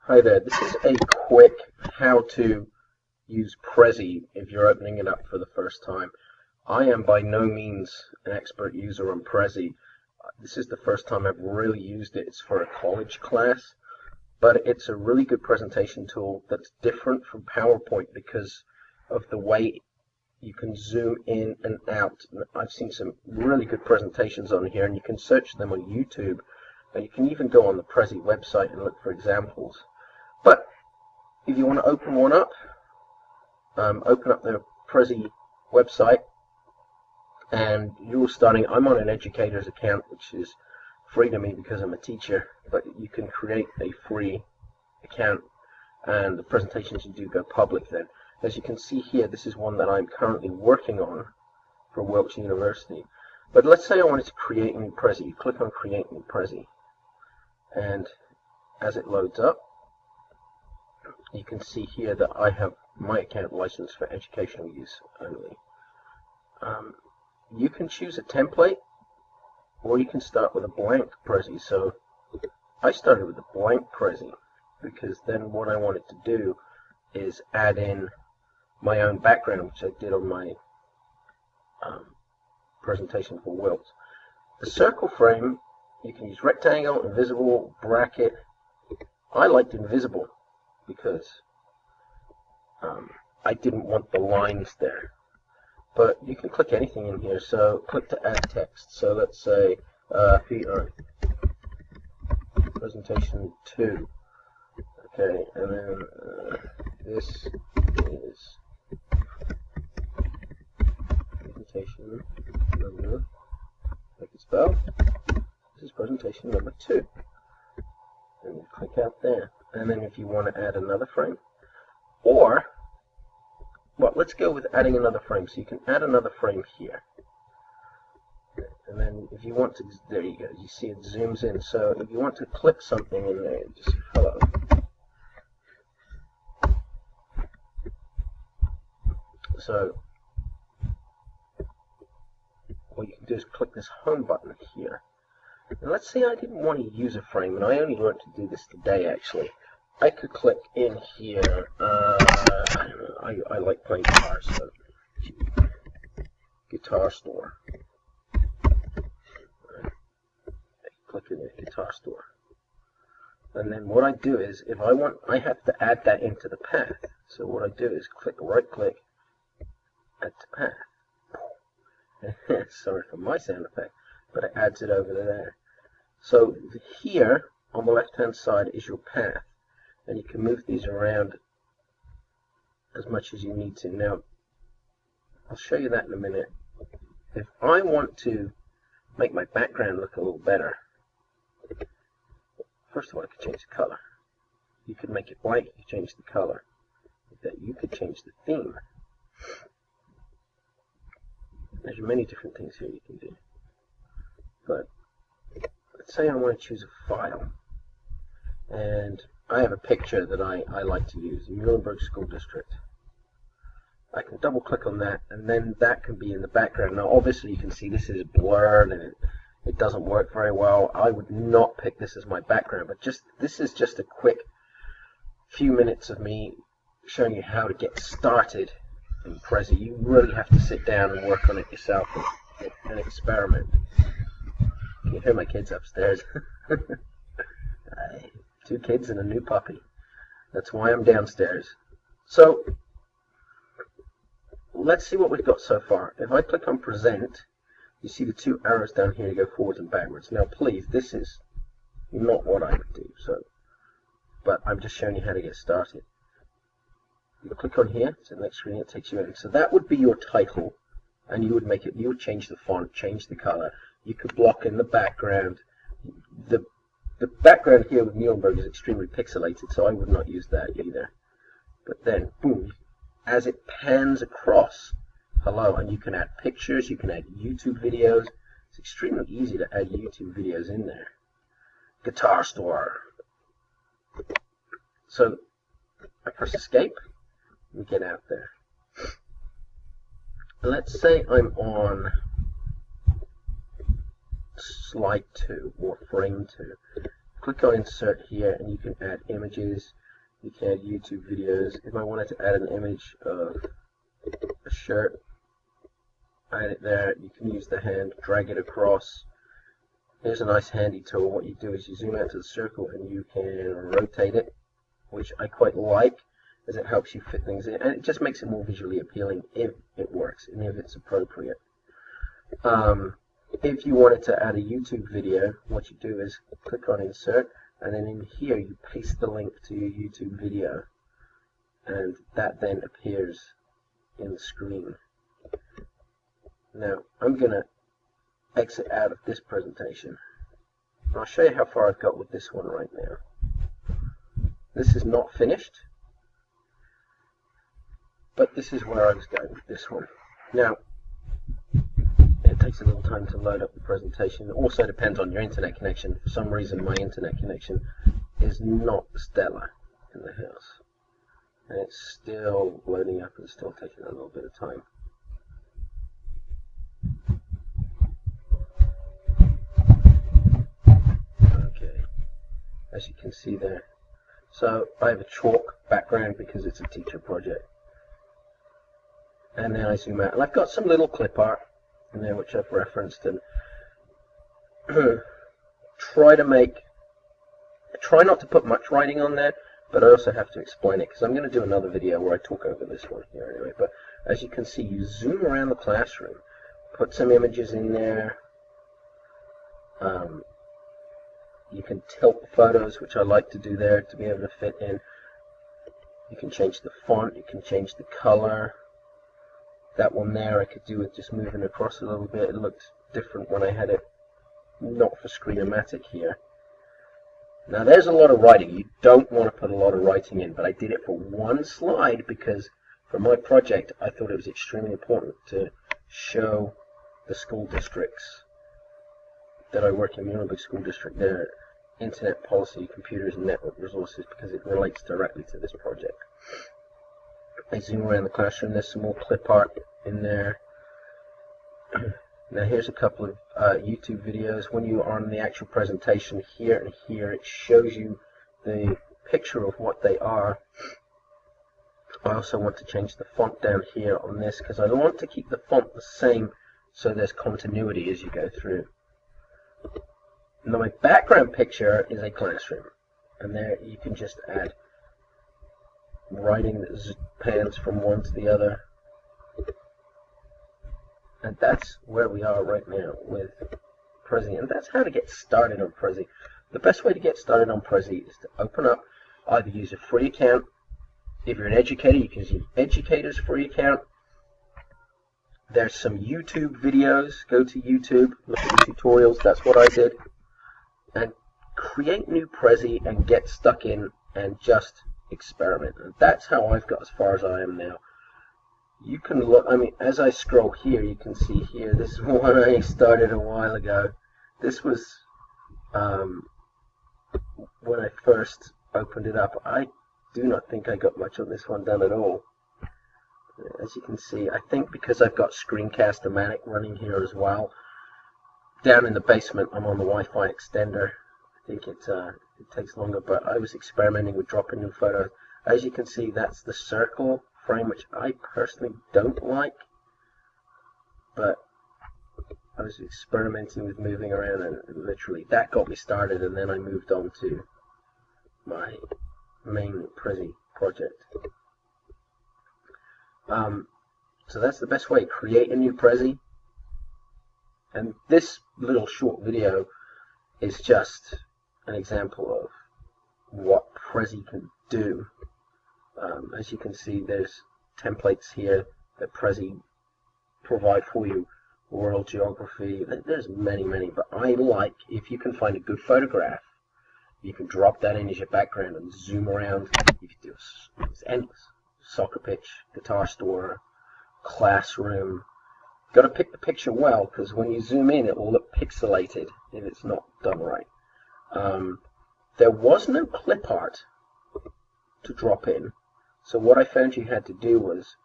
Hi there, this is a quick how to use Prezi if you're opening it up for the first time. I am by no means an expert user on Prezi. This is the first time I've really used it. It's for a college class, but it's a really good presentation tool that's different from PowerPoint because of the way you can zoom in and out. I've seen some really good presentations on here, and you can search them on YouTube, and you can even go on the Prezi website and look for examples. But if you want to open one up, open up the Prezi website, and you're starting. I'm on an educator's account, which is free to me because I'm a teacher, but you can create a free account, and the presentations you do go public then. As you can see here, this is one that I'm currently working on for Wilkes University. But let's say I wanted to create a new Prezi. You click on Create New Prezi, and as it loads up, you can see here that I have my account licensed for educational use only. You can choose a template, or you can start with a blank Prezi. So I started with a blank Prezi because then what I wanted to do is add in my own background, which I did on my presentation for Wilkes. The circle frame, you can use rectangle, invisible, bracket. I liked invisible because I didn't want the lines there. But you can click anything in here. So click to add text. So let's say presentation 2. Okay, and then this is presentation number, like it's spelled. This is presentation number 2. And you click out there. And then if you want to add another frame, or, well, let's go with adding another frame. So you can add another frame here. And then if you want to, there you go, you see it zooms in. So if you want to click something in there, just hello. So what you can do is click this home button here. And let's say I didn't want to use a frame, and I only learned to do this today actually. I could click in here. I like playing guitar, so guitar store. Click in the guitar store. And then what I do is, if I want, I have to add that into the path. So what I do is click, right click, add to path. Sorry for my sound effect, but it adds it over there. So here on the left hand side is your path, and you can move these around as much as you need to. Now I'll show you that in a minute. If I want to make my background look a little better, first of all, I could change the color. You could make it blank, you could change the color. You could change the theme. There's many different things here you can do. But let's say I want to choose a file. And I have a picture that I like to use, Muhlenberg School District. I can double click on that, and then that can be in the background. Now obviously you can see this is blurred and it doesn't work very well. I would not pick this as my background, but this is just a quick few minutes of me showing you how to get started in Prezi. You really have to sit down and work on it yourself and experiment. You can hear my kids upstairs. 2 kids and a new puppy. That's why I'm downstairs. So let's see what we've got so far. If I click on present, you see the 2 arrows down here to go forwards and backwards. Now please, this is not what I would do, but I'm just showing you how to get started. You click on here to the next screen, it takes you in. So that would be your title, and you would change the font, change the color. You could block in the background. The background here with Muhlenberg is extremely pixelated, so I would not use that either. But then, boom, as it pans across, hello, and you can add pictures, you can add YouTube videos. It's extremely easy to add YouTube videos in there. Guitar store. So I press escape and get out there. Let's say I'm on slide 2 or frame 2. click on insert here, and you can add images, you can add YouTube videos. If I wanted to add an image of a shirt, add it there. You can use the hand, drag it across. Here's a nice handy tool. What you do is you zoom out to the circle and you can rotate it, which I quite like, as it helps you fit things in, and it just makes it more visually appealing if it works and if it's appropriate. If you wanted to add a YouTube video, what you do is click on insert, and then in here you paste the link to your YouTube video, and that then appears in the screen. Now I'm going to exit out of this presentation. I'll show you how far I've got with this one right now. This is not finished, but this is where I was going with this one. Now, it takes a little time to load up the presentation. It also depends on your internet connection. For some reason, my internet connection is not stellar in the house, and it's still loading up and still taking a little bit of time. Okay, as you can see there. So I have a chalk background because it's a teacher project. And then I zoom out, and I've got some little clip art in there which I've referenced, and try not to put much writing on there, but I also have to explain it because I'm going to do another video where I talk over this one here anyway. But as you can see, you zoom around the classroom, put some images in there. You can tilt the photos, which I like to do there to be able to fit in. You can change the font, you can change the color. That one there I could do with just moving across a little bit. It looked different when I had it not for Screen-O-Matic here. Now there's a lot of writing. You don't want to put a lot of writing in, but I did it for one slide because for my project I thought it was extremely important to show the school districts that I work in, Muhlenberg School District, their internet policy, computers and network resources, because it relates directly to this project. I zoom around the classroom, there's some more clip art in there. Now here's a couple of YouTube videos. When you are on the actual presentation here and here, it shows you the picture of what they are. I also want to change the font down here on this because I want to keep the font the same so there's continuity as you go through. Now my background picture is a classroom, and there you can just add writing that pans from one to the other, and that's where we are right now with Prezi, and that's how to get started on Prezi. The best way to get started on Prezi is to open up, either use a free account. If you're an educator, you can use an educator's free account. There's some YouTube videos. Go to YouTube, look at the tutorials. That's what I did, and create new Prezi and get stuck in and just experiment. And that's how I've got as far as I am now. You can look, I mean, as I scroll here, you can see here, this is one I started a while ago. This was when I first opened it up. I do not think I got much on this one done at all. As you can see, I think because I've got Screencast-O-Matic running here as well. Down in the basement, I'm on the Wi-Fi extender. I think it takes longer, but I was experimenting with dropping new photos. As you can see, that's the circle frame, which I personally don't like, but I was experimenting with moving around, and literally that got me started, and then I moved on to my main Prezi project. So that's the best way. Create a new Prezi, and this little short video is just an example of what Prezi can do. As you can see, there's templates here that Prezi provide for you. World geography, there's many, but I like, if you can find a good photograph, you can drop that in as your background and zoom around. You can do it's endless. Soccer pitch, guitar store, classroom. Got to pick the picture well, because when you zoom in, it will look pixelated if it's not done right. There was no clip art to drop in, so what I found you had to do was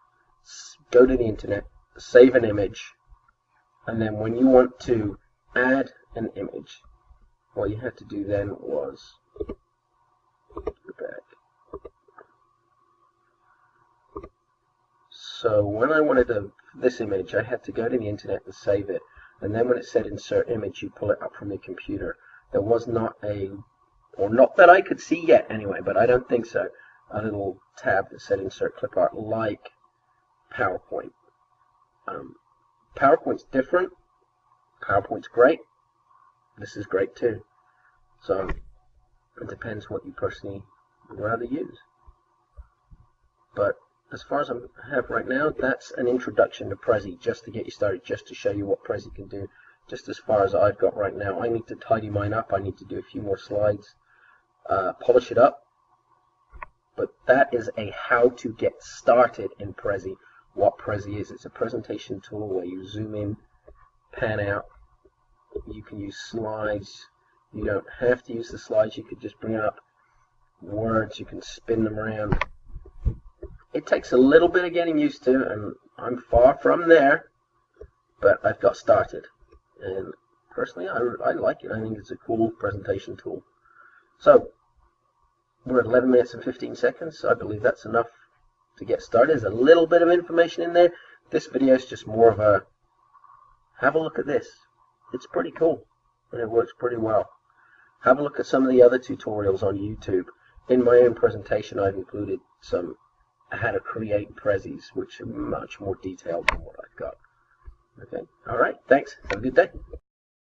go to the internet, save an image, and then when you want to add an image, what you had to do then was go back. So when I wanted this image, I had to go to the internet and save it, and then when it said insert image, you pull it up from your computer. There was not or not that I could see yet anyway, but I don't think so, a little tab that said insert clip art like PowerPoint. PowerPoint's different. PowerPoint's great. This is great too. So it depends what you personally would rather use. But as far as I have right now, that's an introduction to Prezi, just to get you started, just to show you what Prezi can do, just as far as I've got right now. I need to tidy mine up. I need to do a few more slides, polish it up. But that is a how to get started in Prezi. What Prezi is, it's a presentation tool where you zoom in, pan out. You can use slides. You don't have to use the slides. You could just bring up words. You can spin them around. It takes a little bit of getting used to, and I'm far from there, but I've got started. And personally, I like it. I think it's a cool presentation tool. So we're at 11 minutes and 15 seconds. I believe that's enough to get started. There's a little bit of information in there. This video is just more of a have a look at this. It's pretty cool, and it works pretty well. Have a look at some of the other tutorials on YouTube. In my own presentation, I've included some how to create Prezis, which are much more detailed than what I've got. Okay, all right, thanks. Have a good day.